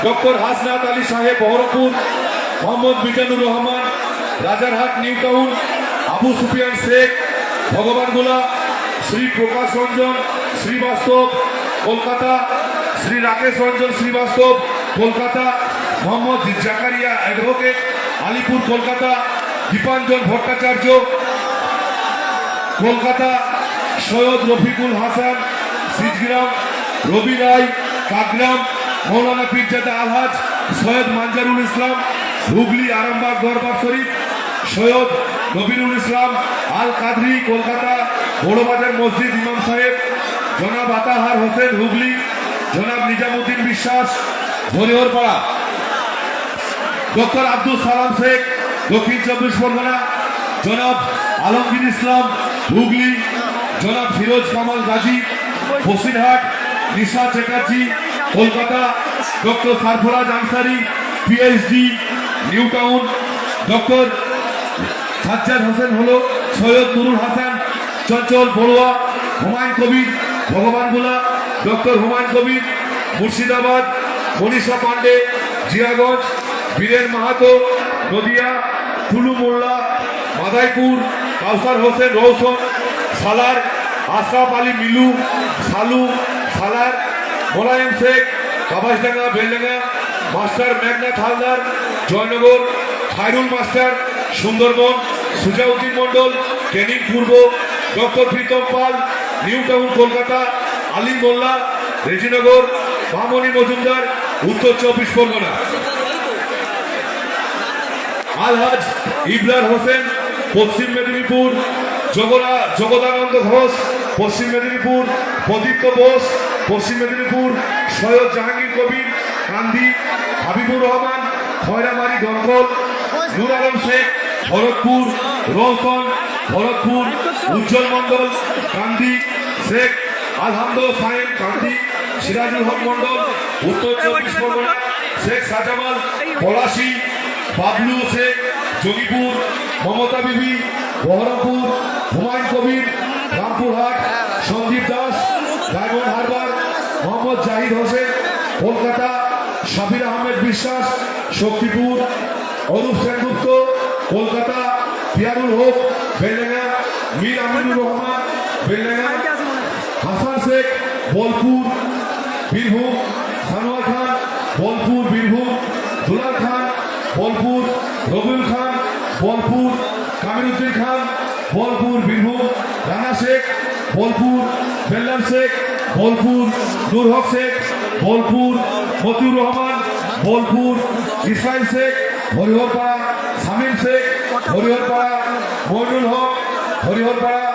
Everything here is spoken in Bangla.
ডক্টর হাসনাত আলী সাহেব বহরমপুর, মোহাম্মদ মিজানুর রহমান রাজারহাট নিউ টাউন, আবু সুফিয়ান শেখ ভগবানগোলা, শ্রী প্রকাশ রঞ্জন শ্রীবাস্তব কলকাতা, শ্রী রাকেশ রঞ্জন শ্রীবাস্তব কলকাতা, মোহাম্মদ জাকারিয়া অ্যাডভোকেট আলিপুর কলকাতা, দীপাঞ্জন ভট্টাচার্য কলকাতা, সৈয়দ রফিকুল হাসান সিজগ্রাম, রবি রায় কাকগ্রাম, মৌলানা পীরজাদা আলহাজ সৈয়দ মানজারুল ইসলাম হুগলি আরামবাগ দরবার শরীফ, সৈয়দ নবিরুল ইসলাম আল কাদরি কলকাতা, বড়বাজার মসজিদ ইমাম সাহেব, জনাব আতাহার হোসেন হুগলি, জনাব নিজামুদ্দিন বিশ্বাস হরিহরপাড়া, ডক্টর আব্দুল সালাম শেখ দক্ষিণ চব্বিশ পরগনা, জনাব আলমগীর ইসলাম হুগলি, জনাব Firoz Kamal Gazi Basirhat, Nisha Chatterjee Kolkata, doctor Sarfaraz Ansari PhD New Town, doctor Sajjad Hossain হলো, Syed Nurul Hasan Chanchal Barua, Humayun Kabir Bhagwangola, doctor Humayun Kabir Murshidabad, Manisha Pandey Jiaganj, Biren Mahato Nadia, Tulu Molla Madaipur, Kausar Hossain Roushan Salar, Ashraf Ali Milu Salu Salar, Molayem Sheikh Kabasdanga Beldanga, master Meghnath Haldar Joynagar, Khairul master Sundarban, Sujauddin Mondal Canning পূর্ব, doctor Pritam Pal new town Kolkata, Ali Molla Rejinagar, মামনি মজুমদার উত্তর চব্বিশ পরগনা, আলহাজ ইবরার হোসেন পশ্চিম মেদিনীপুর, জগদানন্দ ঘোষ পশ্চিম মেদিনীপুর, প্রদীপ্ত বোস পশ্চিম মেদিনীপুর, সৈয়দ জাহাঙ্গীর কবির কান্দি, হাবিবুর রহমান খয়রামারি দমকল, নূর আলম শেখ ভরতপুর, রৌশন ভরতপুর, উজ্জ্বল মন্ডল কান্দি, শেখ আলহামদ সাহেব কান্দি, সিরাজুল হক মন্ডল উত্তর চব্বিশ পরগনা, শেখ সাজামাল পলাশি, বাবলু শেখ জঙ্গিপুর, মমতা বিবি বহরমপুর, হুমায়ুন কবির রামপুরহাট, সন্দীপ দাস ডায়মন্ড হারবার, মোহাম্মদ জাহিদ হোসেন কলকাতা, শাবির আহমেদ বিশ্বাস শক্তিপুর, অরূপ সেনগুপ্ত কলকাতা, পিয়ারুল হক বেলডাঙ্গা, মীর আমিনুর রহমান বেলডাঙ্গা, হাসান শেখ বোলপুর বীরভূম, সানোয়ার খান বোলপুর বীরভূম, দুলাল খান বোলপুর, রবিউল খান বোলপুর, কামিরুদ্দিন খান বোলপুর বীরভূম, রানা শেখ বোলপুর, বেল্লাল শেখ বোলপুর, নূর হক শেখ বোলপুর, মতিউর রহমান বোলপুর, ইসমাইল শেখ হরিহরপাড়া, শামীম শেখ হরিহরপাড়া, মইনুল হক হরিহরপাড়া।